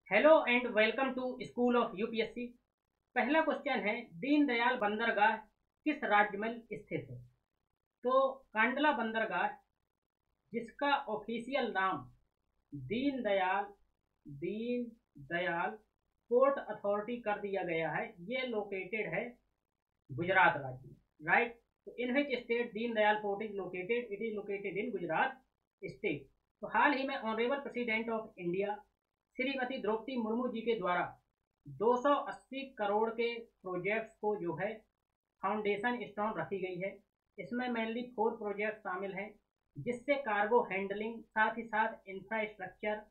Hello and welcome to school of UPSC. पहला question है, दीनदयाल बंदरगाह किस राज्य में स्थित है? तो कांडला बंदरगाह, जिसका ऑफिशियल नाम दीनदयाल दीनदयाल पोर्ट अथॉरिटी कर दिया गया है, ये लोकेटेड है गुजरात राज्य में। राइट। तो in which state Deendayal port is located? It is located in Gujarat state. तो हाल ही में honourable president of India Shrimati Droupadi Murmu ji के द्वारा 280 करोड़ के प्रोजेक्ट्स को जो है फाउंडेशन स्टोन रखी गई है। इसमें मेनली 4 प्रोजेक्ट शामिल हैं, जिससे कार्गो हैंडलिंग साथ ही साथ इंफ्रास्ट्रक्चर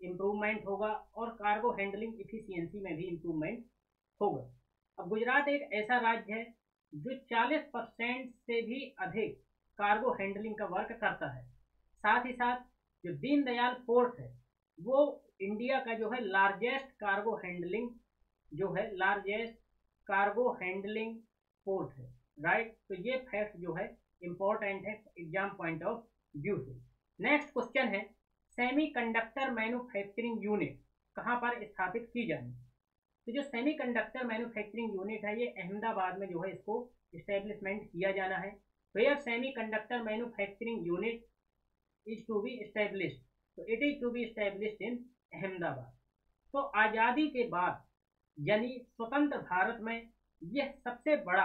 इम्प्रूवमेंट होगा और कार्गो हैंडलिंग इफिशियंसी में भी इम्प्रूवमेंट होगा। अब गुजरात एक ऐसा राज्य है जो 40% से भी अधिक कार्गो हैंडलिंग का वर्क करता है। साथ ही साथ जो दीनदयाल पोर्ट है वो इंडिया का जो है लार्जेस्ट कार्गो हैंडलिंग पोर्ट है। राइट। तो ये फैक्ट जो है इंपॉर्टेंट है एग्जाम पॉइंट ऑफ व्यू से। नेक्स्ट क्वेश्चन है, सेमीकंडक्टर मैन्युफैक्चरिंग यूनिट कहाँ पर स्थापित की जानी? तो जो सेमीकंडक्टर मैन्युफैक्चरिंग यूनिट है ये अहमदाबाद में जो है इसको इस्टेब्लिशमेंट किया जाना है। Where semiconductor manufacturing unit is to be established? तो it is to be established in Ahmedabad. तो आज़ादी के बाद यानी स्वतंत्र भारत में यह सबसे बड़ा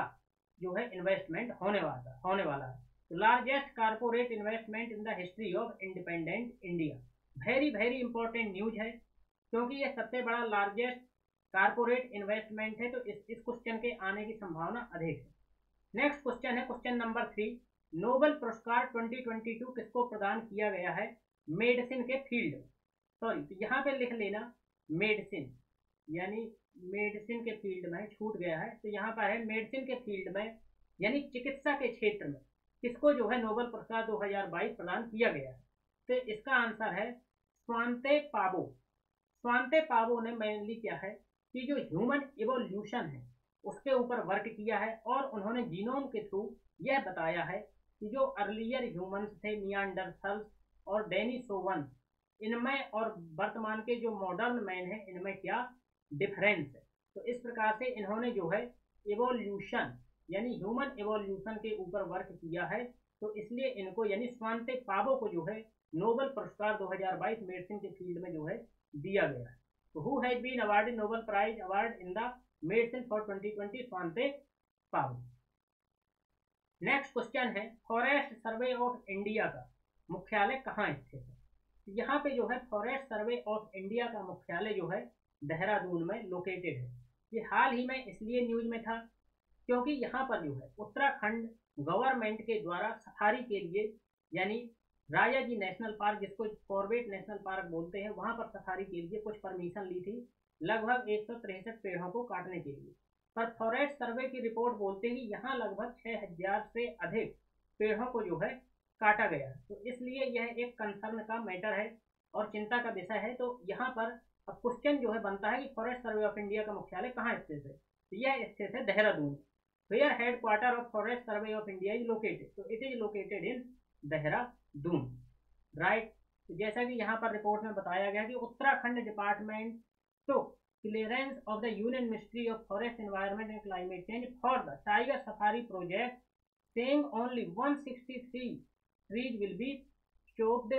जो है इन्वेस्टमेंट होने वाला है। तो largest corporate investment in the history of independent India. Very very important news है, क्योंकि यह सबसे बड़ा लार्जेस्ट कारपोरेट इन्वेस्टमेंट है, तो इस क्वेश्चन के आने की संभावना अधिक है। नेक्स्ट क्वेश्चन है क्वेश्चन नंबर 3, नोबेल पुरस्कार 2022 किसको प्रदान किया गया है मेडिसिन के फील्ड में? सॉरी, तो यहाँ पे लिख लेना मेडिसिन, यानी मेडिसिन के फील्ड में छूट गया है, तो यहाँ पर है मेडिसिन के फील्ड में यानी चिकित्सा के क्षेत्र में किसको जो है नोबेल पुरस्कार 2022 प्रदान किया गया है? तो इसका आंसर है स्वांते पावो। स्वांते पावो ने मेनली क्या है कि जो ह्यूमन इवोल्यूशन है उसके ऊपर वर्क किया है, और उन्होंने जीनोम के थ्रू यह बताया है कि जो अर्लियर ह्यूमंस थे, नियांडरथल्स और डेनिसोवन, इनमें और वर्तमान के जो मॉडर्न मैन है इनमें क्या डिफरेंस है। तो इस प्रकार से इन्होंने जो है इवोल्यूशन यानी ह्यूमन इवोल्यूशन के ऊपर वर्क किया है, तो इसलिए इनको यानी स्वांते पावो को जो है नोबेल पुरस्कार 2022 मेडिसिन के फील्ड में जो है दिया गया है। तो who has been awarded Nobel prize award in the medicine for 2020? Svante Paabo. Next question है, फॉरेस्ट सर्वे ऑफ इंडिया का मुख्यालय कहाँ स्थित है? यहाँ पे जो है फॉरेस्ट सर्वे ऑफ इंडिया का मुख्यालय जो है देहरादून में लोकेटेड है। ये हाल ही में इसलिए न्यूज में था क्योंकि यहाँ पर जो है उत्तराखंड गवर्नमेंट के द्वारा सफारी के लिए यानी राजा जी नेशनल पार्क, जिसको कॉर्बेट नेशनल पार्क बोलते हैं, वहां पर सफारी के लिए कुछ परमिशन ली थी लगभग 163 पेड़ों को काटने के लिए। पर फॉरेस्ट सर्वे की रिपोर्ट बोलते ही यहाँ लगभग 6000 से अधिक पेड़ों को जो है काटा गया है। तो इसलिए यह एक कंसर्न का मैटर है और चिंता का विषय है। तो यहाँ पर अब क्वेश्चन जो है बनता है कि फॉरेस्ट सर्वे ऑफ इंडिया का मुख्यालय कहाँ स्थित है? तो यह स्थित है Dehradun. Where headquarter of forest survey of India is located? तो it is located in Dehradun. Right. तो जैसा कि यहाँ पर रिपोर्ट में बताया गया कि उत्तराखंड डिपार्टमेंट तो clearance of the union ministry of forest environment and climate change for the tiger safari project, saying only 163 trees will be chopped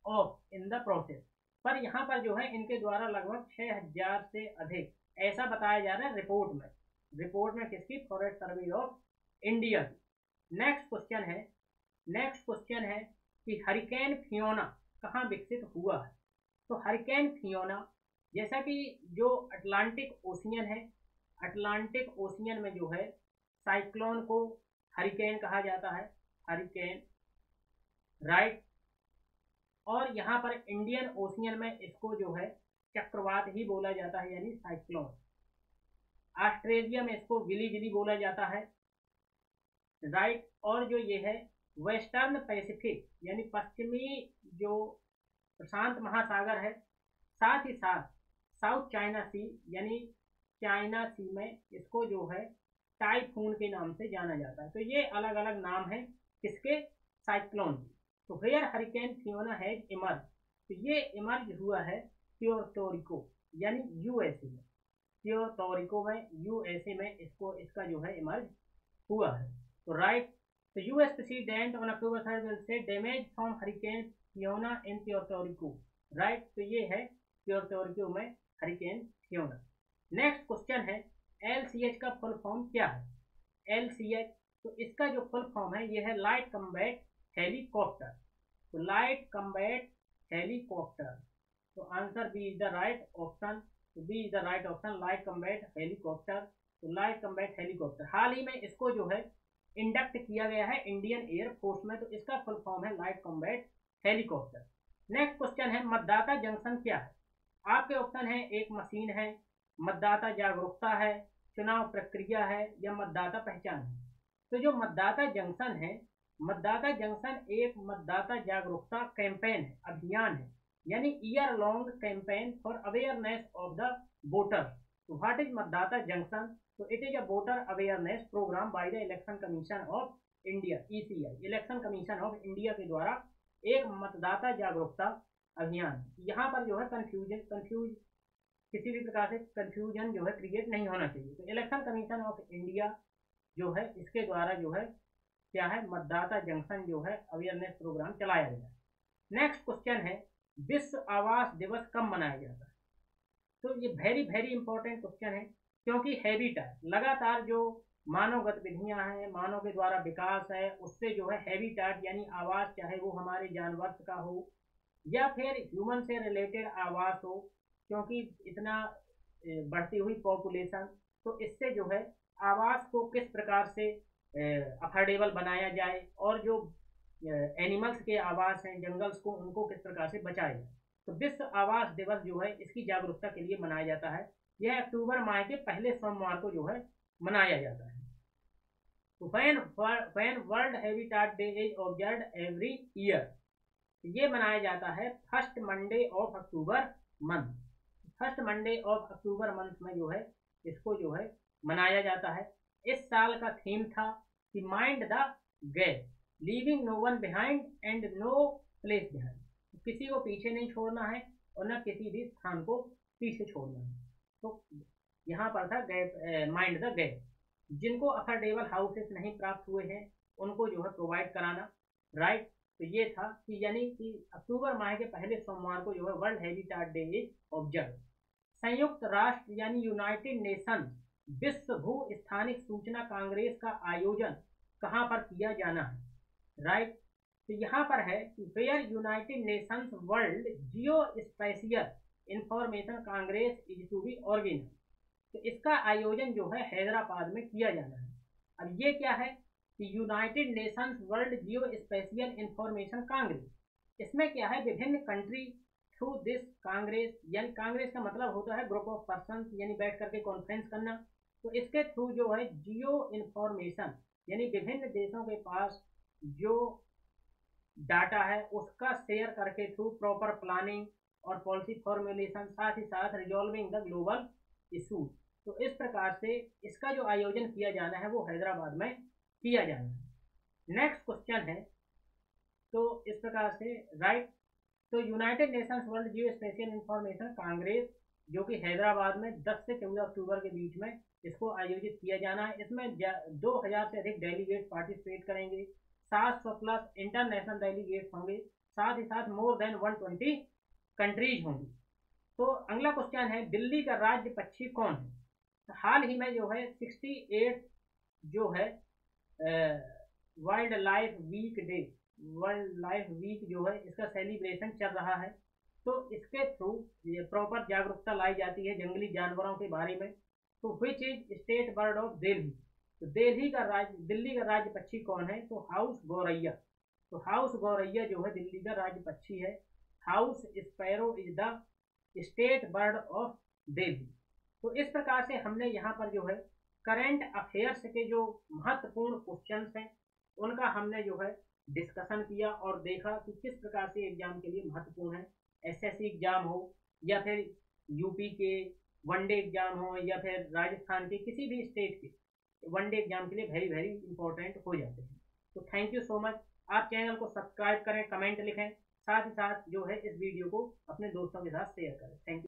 off in the process। पर यहाँ पर जो है इनके द्वारा लगभग 6000 से अधिक ऐसा बताया जा रहा है रिपोर्ट में किसकी? फॉरेस्ट सर्वे ऑफ इंडिया की। नेक्स्ट क्वेश्चन है कि हरिकेन फियोना कहाँ विकसित हुआ है? तो हरिकेन फियोना, जैसा कि जो अटलांटिक ओशियन है, अटलांटिक ओशियन में जो है साइक्लोन को हरिकेन कहा जाता है, हरिकेन। राइट। और यहाँ पर इंडियन ओशियन में इसको जो है चक्रवात ही बोला जाता है यानी साइक्लोन। ऑस्ट्रेलिया में इसको विली विली बोला जाता है। राइट। और जो ये है वेस्टर्न पैसिफिक यानी पश्चिमी जो प्रशांत महासागर है, साथ ही साथ साउथ चाइना सी यानी चाइना सी में इसको जो है टाइफून के नाम से जाना जाता है। तो ये अलग अलग नाम है किसके? साइक्लोन की। तो where hurricane Fiona has emerge? तो ये इमर्ज हुआ है प्योर्टो रिको यानी यूएसए में, प्योर्टो रिको में, यूएसए में इसका जो है इमर्ज हुआ है। तो राइट, तो US president on October 3 will say damage from hurricane Fiona in Puerto RIICO. Right, तो ये है प्योर्टो रिको में हरिकेन फियोना। नेक्स्ट क्वेश्चन है एलसीएच का फुल फॉर्म क्या है? एलसीएच, तो इसका जो फुल फॉर्म है ये है लाइट कम्बैट हेलीकॉप्टर। तो लाइट कम्बैट हेलीकॉप्टर, तो answer B is the right option. तो B is the right option, light combat helicopter. तो लाइट कम्बैट हेलीकॉप्टर हाल ही में इसको जो है इंडक्ट किया गया है इंडियन एयर फोर्स में, तो इसका फुल फॉर्म है light combat helicopter. Next question है मतदाता जंक्शन क्या है? आपके ऑप्शन है, एक मशीन है, मतदाता जागरूकता है, चुनाव प्रक्रिया है, या मतदाता पहचान है। तो जो मतदाता जंक्शन है, मतदाता जंक्शन एक मतदाता जागरूकता कैंपेन है, अभियान है, यानी year long campaign for awareness of the voter. तो व्हाट इज मतदाता जंक्शन? तो it is a voter awareness program by the Election Commission of India, ECI, Election Commission of India के द्वारा एक मतदाता जागरूकता अभियान। यहाँ पर जो है कंफ्यूज किसी भी प्रकार से कंफ्यूजन जो है क्रिएट नहीं होना चाहिए। तो इलेक्शन कमीशन ऑफ इंडिया जो है इसके द्वारा जो है क्या है, मतदाता जंक्शन जो है अवेयरनेस प्रोग्राम चलाया गया है। नेक्स्ट क्वेश्चन है विश्व आवास दिवस कब मनाया जाता है? तो ये वेरी वेरी इंपॉर्टेंट क्वेश्चन है, क्योंकि हैबिटेट लगातार जो मानव गतिविधियां हैं, मानव के द्वारा विकास है, उससे जो है हैबिटेट यानी आवास, चाहे वो हमारे जानवर का हो या फिर ह्यूमन से रिलेटेड आवास हो, क्योंकि इतना बढ़ती हुई पॉपुलेशन, तो इससे जो है आवास को किस प्रकार से अफोर्डेबल बनाया जाए, और जो एनिमल्स के आवास हैं, जंगल्स को, उनको किस प्रकार से बचाया जाए। तो विश्व आवास दिवस जो है इसकी जागरूकता के लिए मनाया जाता है। यह अक्टूबर माह के पहले सोमवार को जो है मनाया जाता है। तो when world habitat day is observed every year, ये मनाया जाता है first Monday of October month. First Monday of October month में जो है इसको जो है मनाया जाता है। इस साल का थीम था कि mind the gap, leaving no one behind and no place behind, किसी को पीछे नहीं छोड़ना है और न किसी भी स्थान को पीछे छोड़ना है। तो यहाँ पर था गैप, माइंड द गैप, जिनको अफोर्डेबल हाउसेस नहीं प्राप्त हुए हैं उनको जो है प्रोवाइड कराना। राइट, तो ये था कि यानी कि अक्टूबर माह के पहले सोमवार को जो है world habitat day is observe. संयुक्त राष्ट्र यानी यूनाइटेड नेशन विश्व भू स्थानिक सूचना कांग्रेस का आयोजन कहाँ पर किया जाना है? राइट, तो यहाँ पर है कि where United Nations World Geospatial Information Congress is to be organise. तो इसका आयोजन जो है हैदराबाद में किया जाना है। अब ये क्या है कि United Nations World Geospatial Information Congress, इसमें क्या है विभिन्न कंट्री थ्रू दिस कांग्रेस, यानी कांग्रेस का मतलब होता है ग्रुप ऑफ पर्सन, यानी बैठ करके कॉन्फ्रेंस करना। तो इसके थ्रू जो है जियो इंफॉर्मेशन यानी विभिन्न देशों के पास जो डाटा है उसका शेयर करके थ्रू प्रॉपर प्लानिंग और पॉलिसी फॉर्मुलेशन, साथ ही साथ रिजॉल्विंग द ग्लोबल इशू। तो इस प्रकार से इसका जो आयोजन किया जाना है वो हैदराबाद में किया जाना है। नेक्स्ट क्वेश्चन है, तो इस प्रकार से राइट, तो United Nations World Geospatial Information Congress जो कि हैदराबाद में 10 से 14 अक्टूबर के बीच में इसको आयोजित किया जाना है। इसमें 2000 से अधिक डेलीगेट पार्टिसिपेट करेंगे, 700 प्लस इंटरनेशनल डेलीगेट्स होंगे, साथ ही साथ मोर देन 120 कंट्रीज होंगी। तो अगला क्वेश्चन है दिल्ली का राज्य पक्षी कौन है? तो हाल ही में जो है 68 जो है wild life week day, world life week जो है इसका सेलिब्रेशन चल रहा है। तो इसके थ्रू ये प्रॉपर जागरूकता लाई जाती है जंगली जानवरों के बारे में। तो which is state bird of Delhi, तो दिल्ली का राज्य पक्षी कौन है? तो हाउस गौरैया। तो हाउस गौरैया जो है दिल्ली का राज्य पक्षी है। House sparrow is the state bird of Delhi. तो इस प्रकार से हमने यहाँ पर जो है करंट अफेयर्स के जो महत्वपूर्ण क्वेश्चंस हैं उनका हमने जो है डिस्कशन किया और देखा कि किस प्रकार से एग्जाम के लिए महत्वपूर्ण है। एसएससी एग्जाम हो या फिर यूपी के वनडे एग्जाम हो या फिर राजस्थान के किसी भी स्टेट के वनडे एग्जाम के लिए वेरी वेरी इंपॉर्टेंट हो जाते हैं। तो थैंक यू सो मच। आप चैनल को सब्सक्राइब करें, कमेंट लिखें, साथ ही साथ जो है इस वीडियो को अपने दोस्तों के साथ शेयर करें। Thank you.